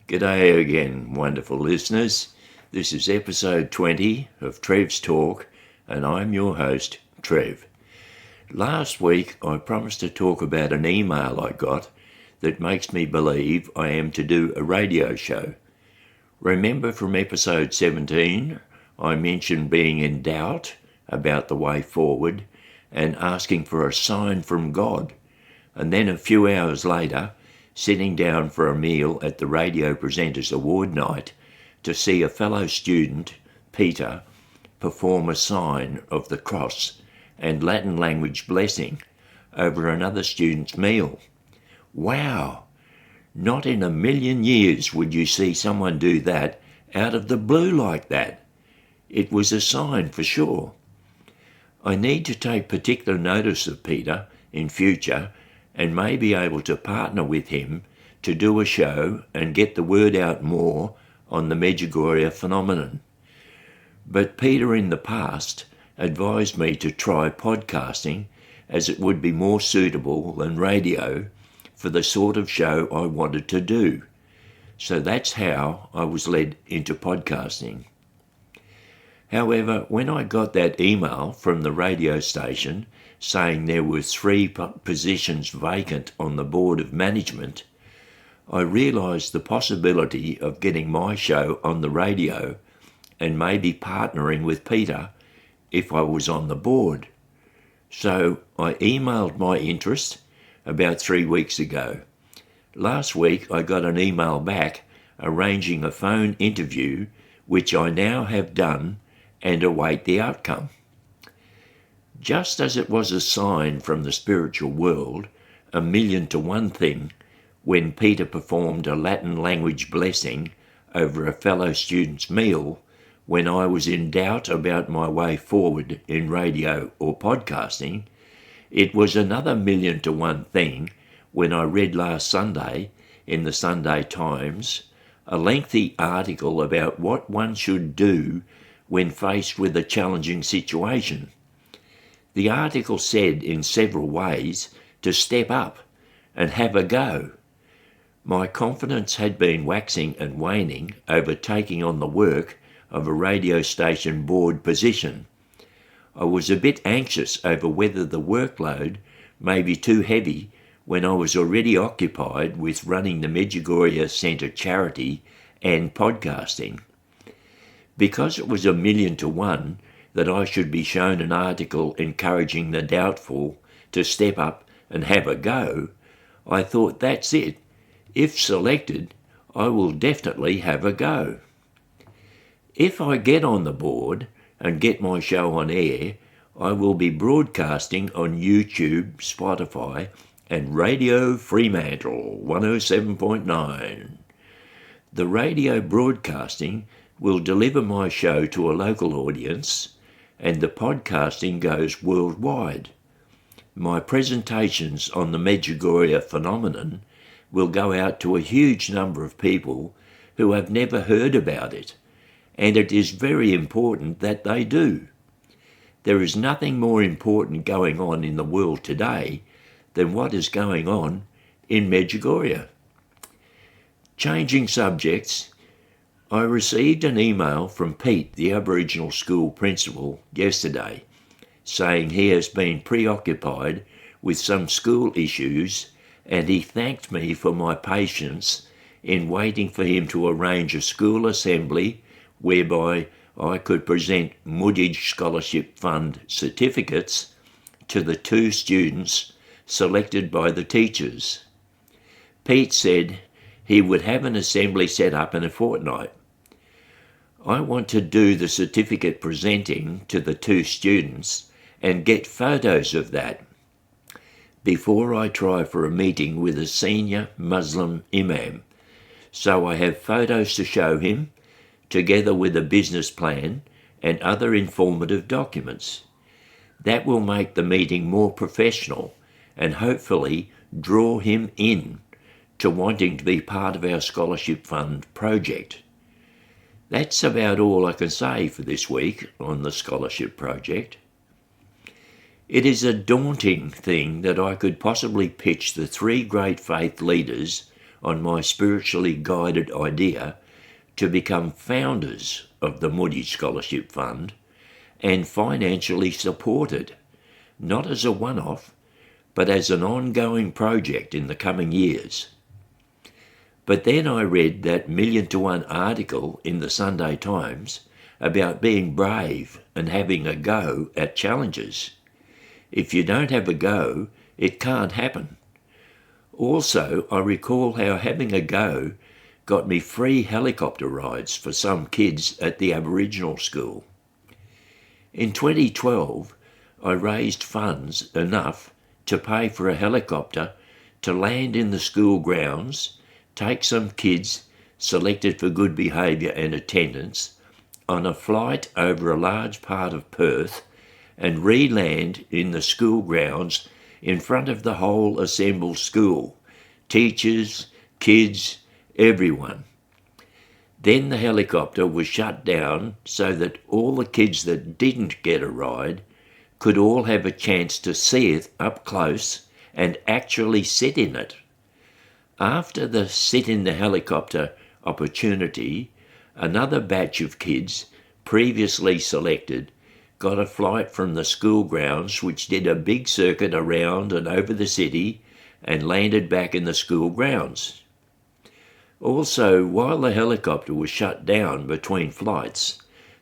G'day again, wonderful listeners. This is episode 20 of Trev's Talk, and I'm your host, Trev. Last week, I promised to talk about an email I got that makes me believe I am to do a radio show. Remember from episode 17, I mentioned being in doubt about the way forward and asking for a sign from God, and then a few hours later, sitting down for a meal at the Radio Presenters Award night to see a fellow student, Peter, perform a sign of the cross and Latin language blessing over another student's meal. Wow! Not in a million years would you see someone do that out of the blue like that. It was a sign for sure. I need to take particular notice of Peter in future and may be able to partner with him to do a show and get the word out more on the Medjugorje phenomenon. But Peter in the past advised me to try podcasting as it would be more suitable than radio for the sort of show I wanted to do. So that's how I was led into podcasting. However, when I got that email from the radio station saying there were 3 positions vacant on the board of management, I realised the possibility of getting my show on the radio and maybe partnering with Peter if I was on the board. So I emailed my interest about 3 weeks ago. Last week I got an email back arranging a phone interview, which I now have done and await the outcome. Just as it was a sign from the spiritual world, 1,000,000 to 1 thing, when Peter performed a Latin language blessing over a fellow student's meal when I was in doubt about my way forward in radio or podcasting, it was another 1,000,000 to 1 thing when I read last Sunday in the Sunday Times a lengthy article about what one should do when faced with a challenging situation. The article said in several ways to step up and have a go. My confidence had been waxing and waning over taking on the work of a radio station board position. I was a bit anxious over whether the workload may be too heavy when I was already occupied with running the Medjugorje Centre charity and podcasting. Because it was 1,000,000 to 1 that I should be shown an article encouraging the doubtful to step up and have a go, I thought that's it. If selected, I will definitely have a go. If I get on the board and get my show on air, I will be broadcasting on YouTube, Spotify, and Radio Fremantle 107.9. The radio broadcasting will deliver my show to a local audience, and the podcasting goes worldwide. My presentations on the Medjugorje phenomenon will go out to a huge number of people who have never heard about it, and it is very important that they do. There is nothing more important going on in the world today than what is going on in Medjugorje. Changing subjects, I received an email from Pete, the Aboriginal school principal, yesterday, saying he has been preoccupied with some school issues and he thanked me for my patience in waiting for him to arrange a school assembly whereby I could present Mudge Scholarship Fund certificates to the 2 students selected by the teachers. Pete said he would have an assembly set up in a fortnight. I want to do the certificate presenting to the 2 students and get photos of that before I try for a meeting with a senior Muslim imam, so I have photos to show him, together with a business plan and other informative documents. That will make the meeting more professional and hopefully draw him in to wanting to be part of our scholarship fund project. That's about all I can say for this week on the scholarship project. It is a daunting thing that I could possibly pitch the 3 great faith leaders on my spiritually guided idea to become founders of the Moody Scholarship Fund and financially support it, not as a one-off, but as an ongoing project in the coming years. But then I read that 1,000,000-to-1 article in the Sunday Times about being brave and having a go at challenges. If you don't have a go, it can't happen. Also, I recall how having a go got me free helicopter rides for some kids at the Aboriginal school. In 2012, I raised funds enough to pay for a helicopter to land in the school grounds, take some kids selected for good behaviour and attendance on a flight over a large part of Perth and re-land in the school grounds in front of the whole assembled school, teachers, kids, everyone. Then the helicopter was shut down so that all the kids that didn't get a ride could all have a chance to see it up close and actually sit in it. After the sit in the helicopter opportunity, another batch of kids previously selected got a flight from the school grounds which did a big circuit around and over the city and landed back in the school grounds. Also, while the helicopter was shut down between flights,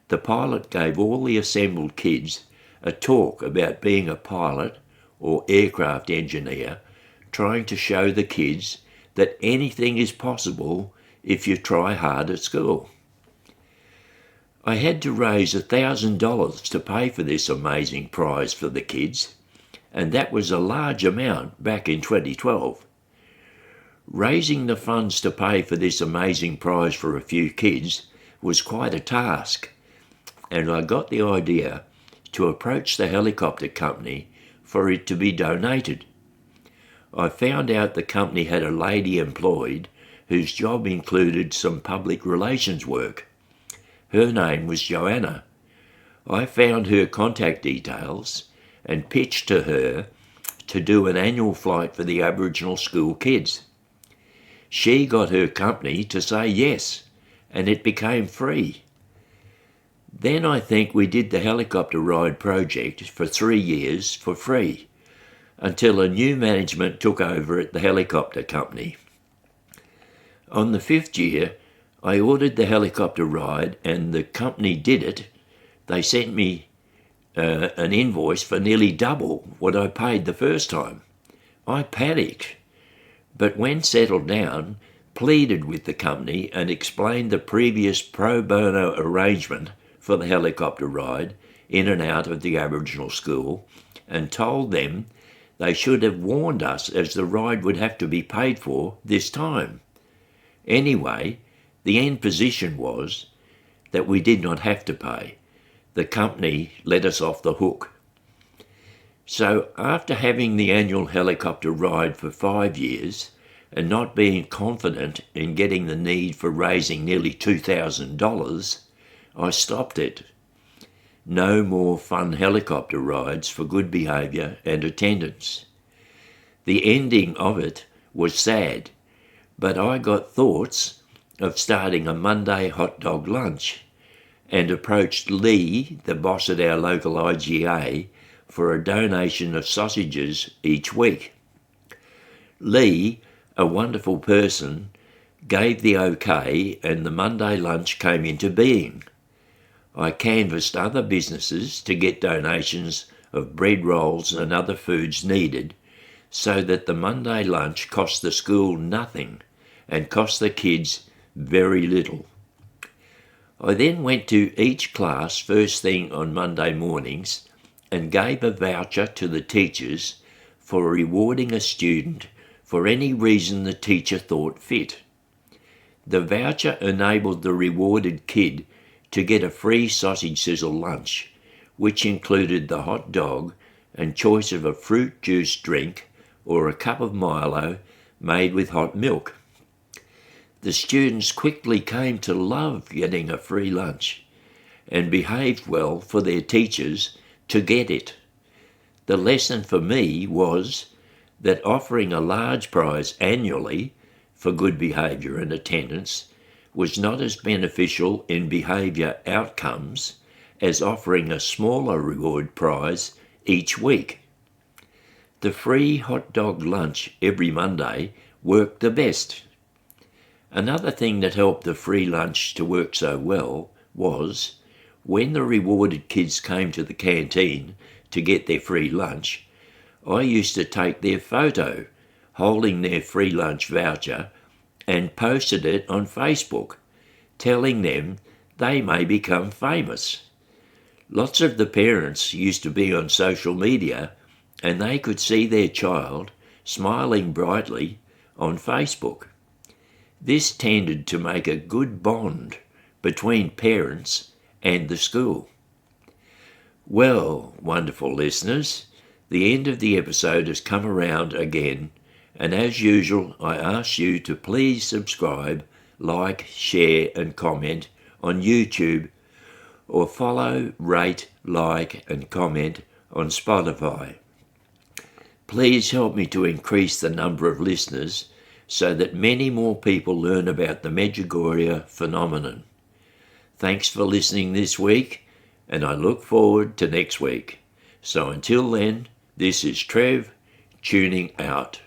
the pilot gave all the assembled kids a talk about being a pilot or aircraft engineer, trying to show the kids that anything is possible if you try hard at school. I had to raise $1,000 to pay for this amazing prize for the kids, and that was a large amount back in 2012. Raising the funds to pay for this amazing prize for a few kids was quite a task, and I got the idea to approach the helicopter company for it to be donated. I found out the company had a lady employed whose job included some public relations work. Her name was Joanna. I found her contact details and pitched to her to do an annual flight for the Aboriginal school kids. She got her company to say yes, and it became free. Then I think we did the helicopter ride project for 3 years for free, until a new management took over at the helicopter company. On the 5th year, I ordered the helicopter ride and the company did it. They sent me an invoice for nearly double what I paid the first time. I panicked, but when settled down, pleaded with the company and explained the previous pro bono arrangement for the helicopter ride in and out of the Aboriginal school and told them they should have warned us as the ride would have to be paid for this time. Anyway, the end position was that we did not have to pay. The company let us off the hook. So after having the annual helicopter ride for 5 years and not being confident in getting the need for raising nearly $2,000, I stopped it. No more fun helicopter rides for good behaviour and attendance. The ending of it was sad, but I got thoughts of starting a Monday hot dog lunch and approached Lee, the boss at our local IGA, for a donation of sausages each week. Lee, a wonderful person, gave the okay and the Monday lunch came into being. I canvassed other businesses to get donations of bread rolls and other foods needed so that the Monday lunch cost the school nothing and cost the kids very little. I then went to each class first thing on Monday mornings and gave a voucher to the teachers for rewarding a student for any reason the teacher thought fit. The voucher enabled the rewarded kid to get a free sausage sizzle lunch, which included the hot dog and choice of a fruit juice drink or a cup of Milo made with hot milk. The students quickly came to love getting a free lunch and behaved well for their teachers to get it. The lesson for me was that offering a large prize annually for good behaviour and attendance was not as beneficial in behaviour outcomes as offering a smaller reward prize each week. The free hot dog lunch every Monday worked the best. Another thing that helped the free lunch to work so well was when the rewarded kids came to the canteen to get their free lunch, I used to take their photo holding their free lunch voucher and posted it on Facebook, telling them they may become famous. Lots of the parents used to be on social media and they could see their child smiling brightly on Facebook. This tended to make a good bond between parents and the school. Well, wonderful listeners, the end of the episode has come around again, and as usual, I ask you to please subscribe, like, share and comment on YouTube, or follow, rate, like and comment on Spotify. Please help me to increase the number of listeners so that many more people learn about the Medjugorje phenomenon. Thanks for listening this week, and I look forward to next week. So until then, this is Trev, tuning out.